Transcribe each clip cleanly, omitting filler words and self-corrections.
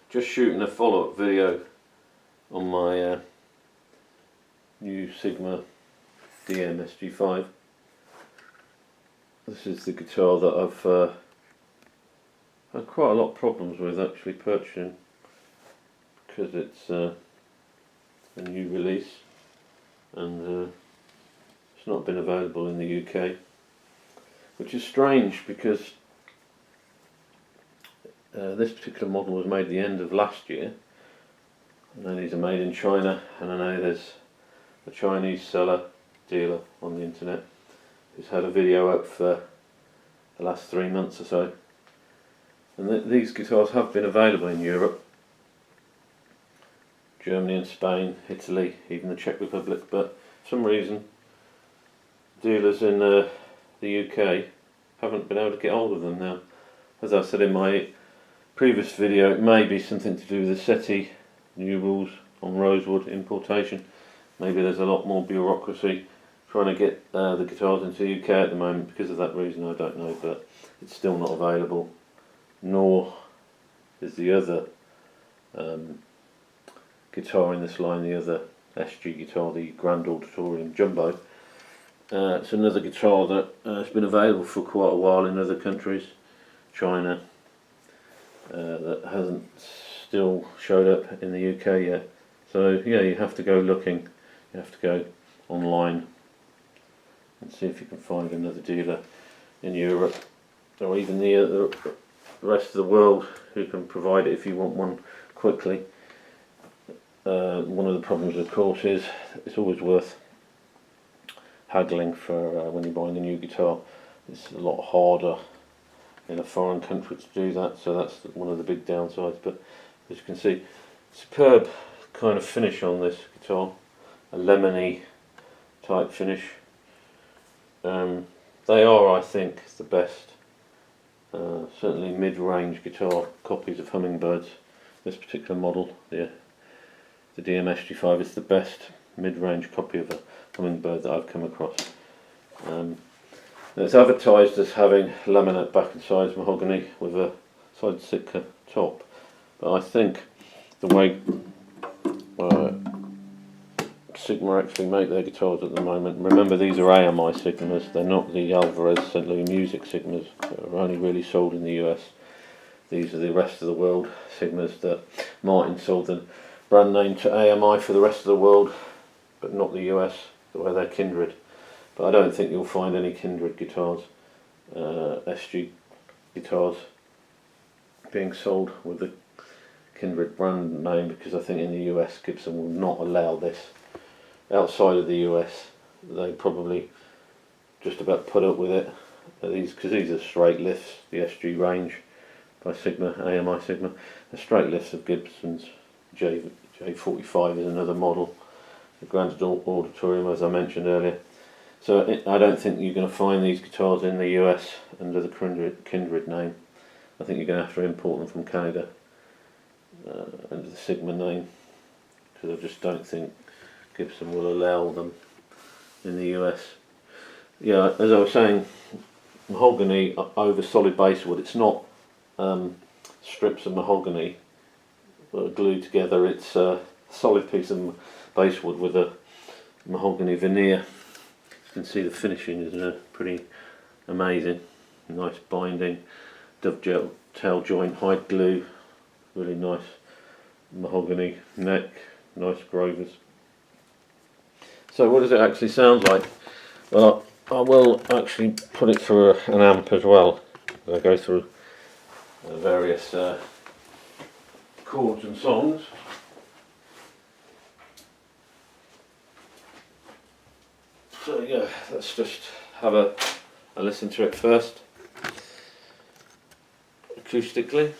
Just shooting a follow-up video on my new Sigma DM-SG5. This is the guitar that I've had quite a lot of problems with actually purchasing, because it's a new release and it's not been available in the UK, which is strange because this particular model was made at the end of last year, and then these are made in China, and I know there's a Chinese dealer on the internet who's had a video up for the last 3 months or so, and these guitars have been available in Europe, Germany and Spain, Italy, even the Czech Republic, but for some reason dealers in the UK haven't been able to get hold of them now. As I said in my previous video, it may be something to do with the SETI new rules on rosewood importation. Maybe there's a lot more bureaucracy trying to get the guitars into the UK at the moment. Because of that reason, I don't know, but it's still not available, nor is the other guitar in this line, the other SG guitar, the Grand Auditorium Jumbo. It's another guitar that has been available for quite a while in other countries, China, that hasn't still showed up in the UK yet. So yeah, you have to go looking, you have to go online and see if you can find another dealer in Europe, or even the rest of the world, who can provide it if you want one quickly. One of the problems, of course, is it's always worth haggling for when you're buying a new guitar. It's a lot harder in a foreign country to do that, so that's one of the big downsides. But as you can see, superb kind of finish on this guitar, a lemony type finish. They are, I think, the best, certainly mid-range guitar copies of Hummingbirds. This particular model, the DM-SG5, is the best mid-range copy of a Hummingbird that I've come across. It's advertised as having laminate back and sides mahogany with a side Sitka top, but I think the way Sigma actually make their guitars at the moment, remember these are AMI Sigmas, they're not the Alvarez St. Louis Music Sigmas that are only really sold in the US. These are the rest of the world Sigmas that Martin sold the brand name to AMI for the rest of the world, but not the US, where they're Kindred. But I don't think you'll find any Kindred guitars, SG guitars, being sold with the Kindred brand name, because I think in the US Gibson will not allow this. Outside of the US they probably just about put up with it, because these are straight lifts, the SG range by Sigma, AMI Sigma. The straight lifts of Gibson's J45 is another model, the Grand Auditorium, as I mentioned earlier. So I don't think you're going to find these guitars in the US under the Kindred name. I think you're going to have to import them from Canada under the Sigma name, because I just don't think Gibson will allow them in the US. Yeah, as I was saying, mahogany over solid basswood. It's not strips of mahogany that are glued together. It's a solid piece of basswood with a mahogany veneer. You can see the finishing is pretty amazing. Nice binding, dovetail joint, hide glue, really nice mahogany neck, nice grovers. So what does it actually sound like? Well, I will actually put it through an amp as well. I go through various chords and songs. So yeah, let's just have a listen to it first, acoustically.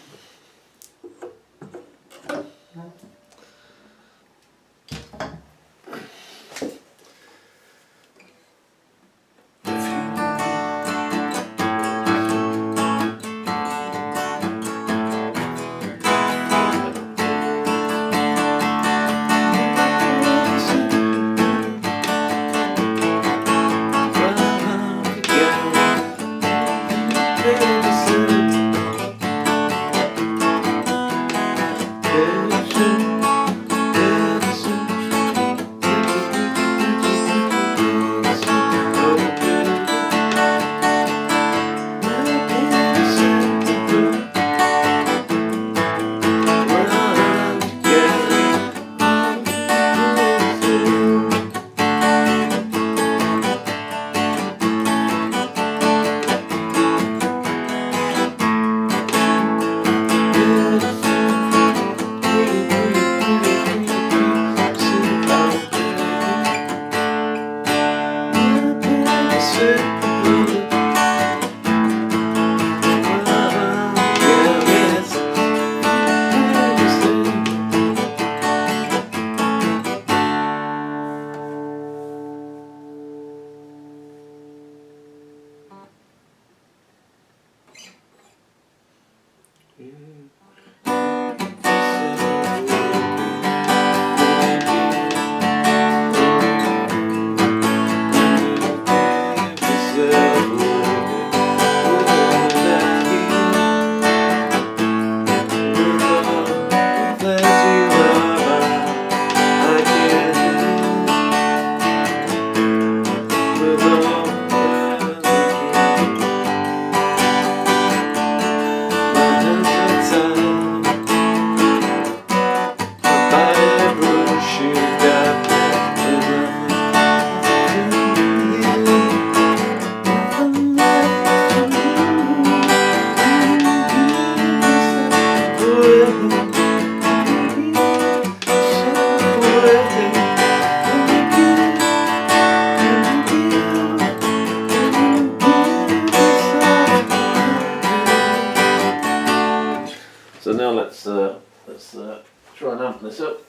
So now let's try and amp this up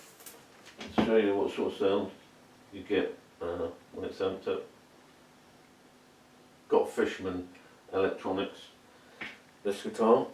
to show you what sort of sound you get when it's amped up. Got Fishman Electronics, this guitar.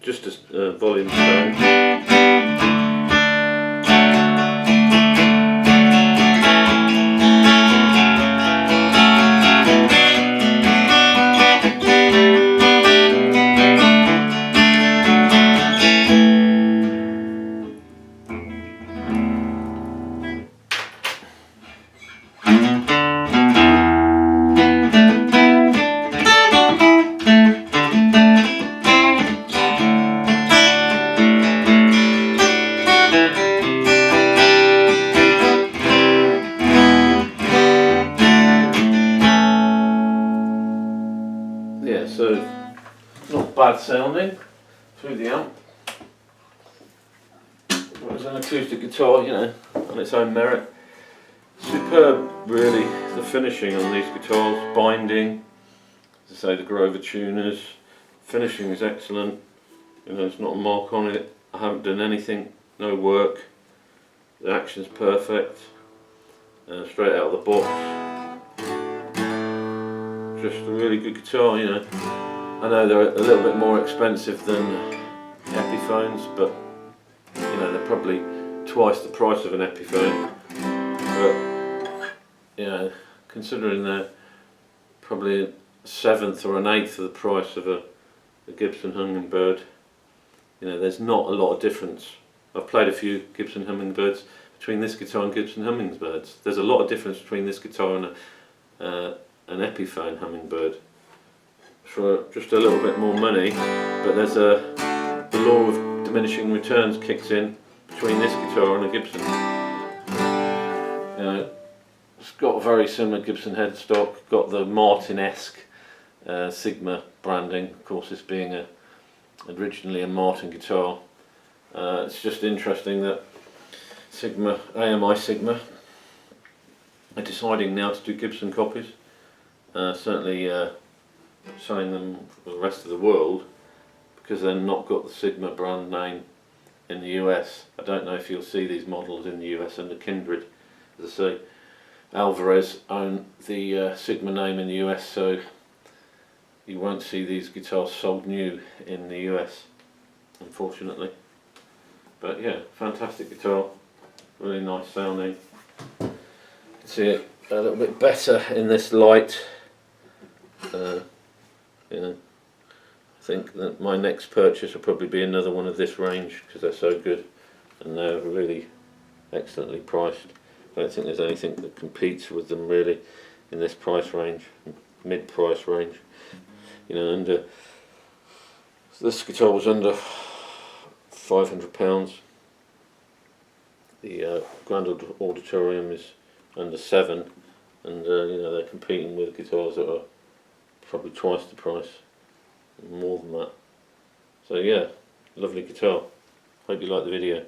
Just a volume tone. Yeah, so not bad sounding through the amp. It's an acoustic guitar, you know, on its own merit. Superb, really, the finishing on these guitars, binding, as I say, the Grover tuners, finishing is excellent. You know, there's not a mark on it. I haven't done anything, no work. The action's perfect, straight out of the box. Just a really good guitar, you know. I know they're a little bit more expensive than Epiphones, but you know, they're probably twice the price of an Epiphone. But you know, considering they're probably a seventh or an eighth of the price of a Gibson Hummingbird, you know, there's not a lot of difference. I've played a few Gibson Hummingbirds. Between this guitar and Gibson Hummingbirds, there's a lot of difference between this guitar and an Epiphone Hummingbird. For just a little bit more money, but there's the law of diminishing returns kicks in between this guitar and a Gibson. You know, it's got a very similar Gibson headstock, got the Martin-esque Sigma branding, of course this being originally a Martin guitar. It's just interesting that Sigma, AMI Sigma, are deciding now to do Gibson copies. Certainly selling them for the rest of the world, because they've not got the Sigma brand name in the US. I don't know if you'll see these models in the US under Kindred. As I say, Alvarez own the Sigma name in the US, so you won't see these guitars sold new in the US, unfortunately. But yeah, fantastic guitar, really nice sounding. You can see it a little bit better in this light. You know, I think that my next purchase will probably be another one of this range, because they're so good and they're really excellently priced. I don't think there's anything that competes with them really in this price range, mid-price range. You know, under this guitar was under £500. The Grand Auditorium is under £7, and you know, they're competing with guitars that are probably twice the price, more than that. So yeah, lovely guitar. Hope you like the video.